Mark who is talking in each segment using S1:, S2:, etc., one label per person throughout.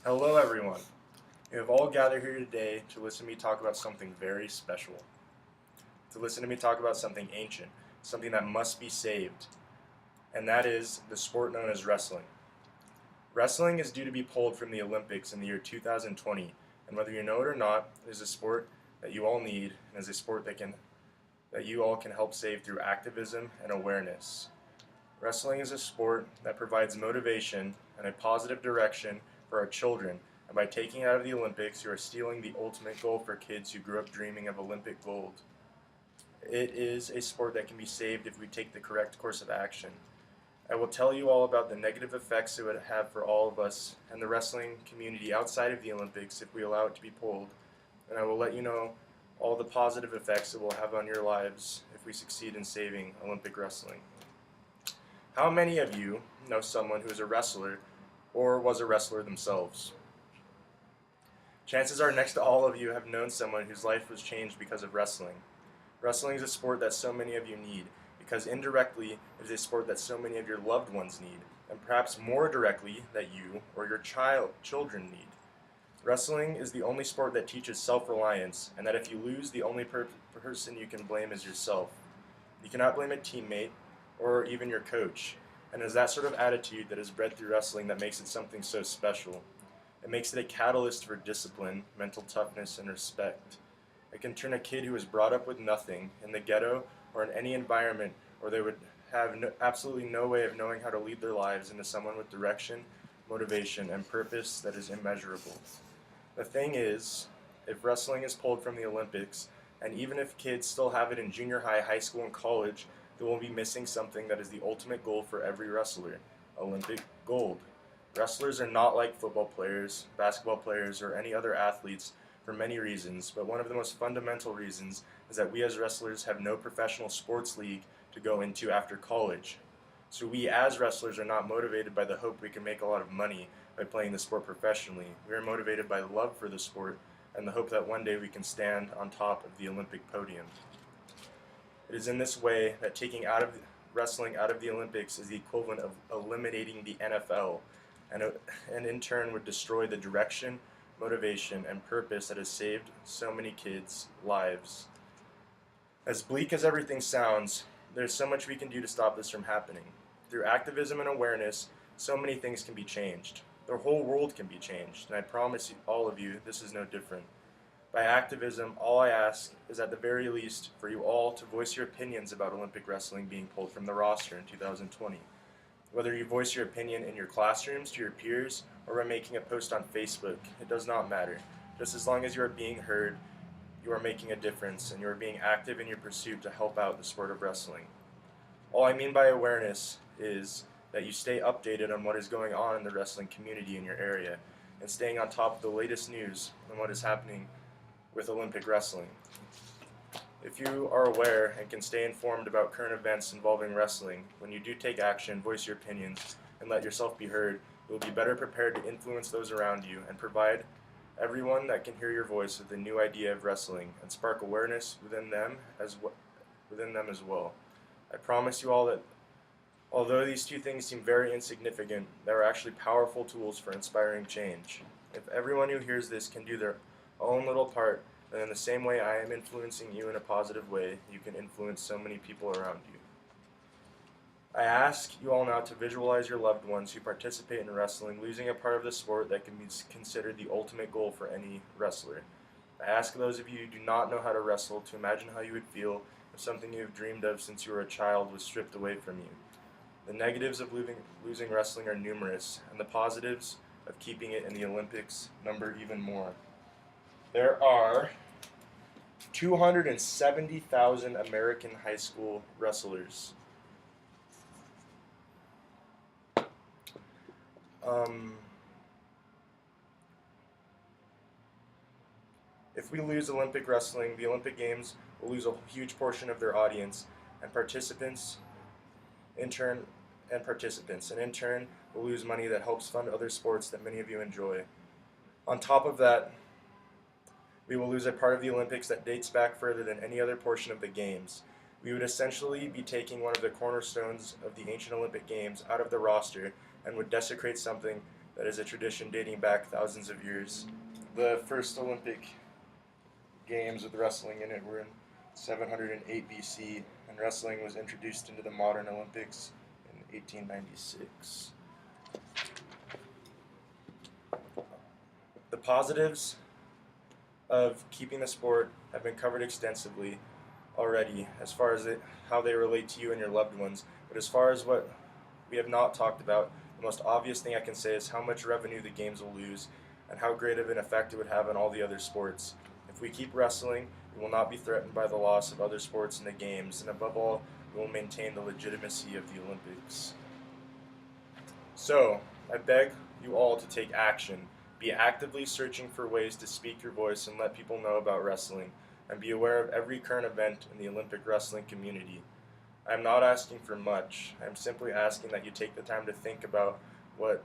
S1: Hello, everyone. You have all gathered here today to listen to me talk about something very special. To listen to me talk about something ancient, something that must be saved, and that is the sport known as wrestling. Wrestling is due to be pulled from the Olympics in the year 2020, and whether you know it or not, it is a sport that you all need and is a sport that you all can help save through activism and awareness. Wrestling is a sport that provides motivation and a positive direction for our children, and by taking it out of the Olympics, you are stealing the ultimate goal for kids who grew up dreaming of Olympic gold. It is a sport that can be saved if we take the correct course of action. I will tell you all about the negative effects it would have for all of us and the wrestling community outside of the Olympics if we allow it to be pulled, and I will let you know all the positive effects it will have on your lives if we succeed in saving Olympic wrestling. How many of you know someone who is a wrestler or was a wrestler themselves? Chances are next to all of you have known someone whose life was changed because of wrestling. Wrestling is a sport that so many of you need, because indirectly it is a sport that so many of your loved ones need, and perhaps more directly that you or your children need. Wrestling is the only sport that teaches self-reliance, and that if you lose, the only person you can blame is yourself. You cannot blame a teammate or even your coach, and it is that sort of attitude that is bred through wrestling that makes it something so special. It makes it a catalyst for discipline, mental toughness, and respect. It can turn a kid who was brought up with nothing in the ghetto or in any environment where they would have absolutely no way of knowing how to lead their lives into someone with direction, motivation, and purpose that is immeasurable. The thing is, if wrestling is pulled from the Olympics, and even if kids still have it in junior high, high school, and college, they will be missing something that is the ultimate goal for every wrestler: Olympic gold. Wrestlers are not like football players, basketball players, or any other athletes for many reasons, but one of the most fundamental reasons is that we as wrestlers have no professional sports league to go into after college. So we as wrestlers are not motivated by the hope we can make a lot of money by playing the sport professionally. We are motivated by the love for the sport and the hope that one day we can stand on top of the Olympic podium. It is in this way that taking wrestling out of the Olympics is the equivalent of eliminating the NFL, and in turn would destroy the direction, motivation, and purpose that has saved so many kids' lives. As bleak as everything sounds, there's so much we can do to stop this from happening. Through activism and awareness, so many things can be changed. The whole world can be changed, and I promise all of you this is no different. By activism, all I ask is at the very least for you all to voice your opinions about Olympic wrestling being pulled from the roster in 2020. Whether you voice your opinion in your classrooms to your peers or by making a post on Facebook, it does not matter. Just as long as you are being heard, you are making a difference and you are being active in your pursuit to help out the sport of wrestling. All I mean by awareness is that you stay updated on what is going on in the wrestling community in your area and staying on top of the latest news on what is happening with Olympic wrestling. If you are aware and can stay informed about current events involving wrestling, when you do take action, voice your opinions, and let yourself be heard, you will be better prepared to influence those around you and provide everyone that can hear your voice with a new idea of wrestling and spark awareness within them as well. I promise you all that although these two things seem very insignificant, they are actually powerful tools for inspiring change. If everyone who hears this can do their own little part, then in the same way I am influencing you in a positive way, you can influence so many people around you. I ask you all now to visualize your loved ones who participate in wrestling losing a part of the sport that can be considered the ultimate goal for any wrestler. I ask those of you who do not know how to wrestle to imagine how you would feel if something you have dreamed of since you were a child was stripped away from you. The negatives of losing wrestling are numerous, and the positives of keeping it in the Olympics number even more. There are 270,000 American high school wrestlers. If we lose Olympic wrestling, the Olympic Games will lose a huge portion of their audience, and participants in turn will lose money that helps fund other sports that many of you enjoy. On top of that, we will lose a part of the Olympics that dates back further than any other portion of the Games. We would essentially be taking one of the cornerstones of the ancient Olympic Games out of the roster and would desecrate something that is a tradition dating back thousands of years. The first Olympic Games with wrestling in it were in 708 BC, and wrestling was introduced into the modern Olympics in 1896. The positives of keeping the sport have been covered extensively already as far as how they relate to you and your loved ones. But as far as what we have not talked about, the most obvious thing I can say is how much revenue the games will lose and how great of an effect it would have on all the other sports. If we keep wrestling, we will not be threatened by the loss of other sports in the games, and above all, we will maintain the legitimacy of the Olympics. So, I beg you all to take action. Be actively searching for ways to speak your voice and let people know about wrestling, and be aware of every current event in the Olympic wrestling community. I am not asking for much. I am simply asking that you take the time to think about what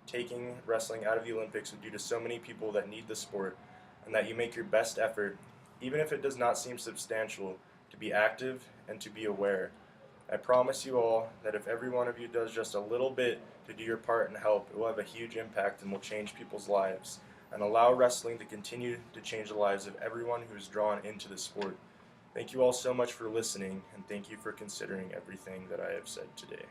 S1: taking wrestling out of the Olympics would do to so many people that need the sport, and that you make your best effort, even if it does not seem substantial, to be active and to be aware. I promise you all that if every one of you does just a little bit to do your part and help, it will have a huge impact and will change people's lives, and allow wrestling to continue to change the lives of everyone who is drawn into the sport. Thank you all so much for listening, and thank you for considering everything that I have said today.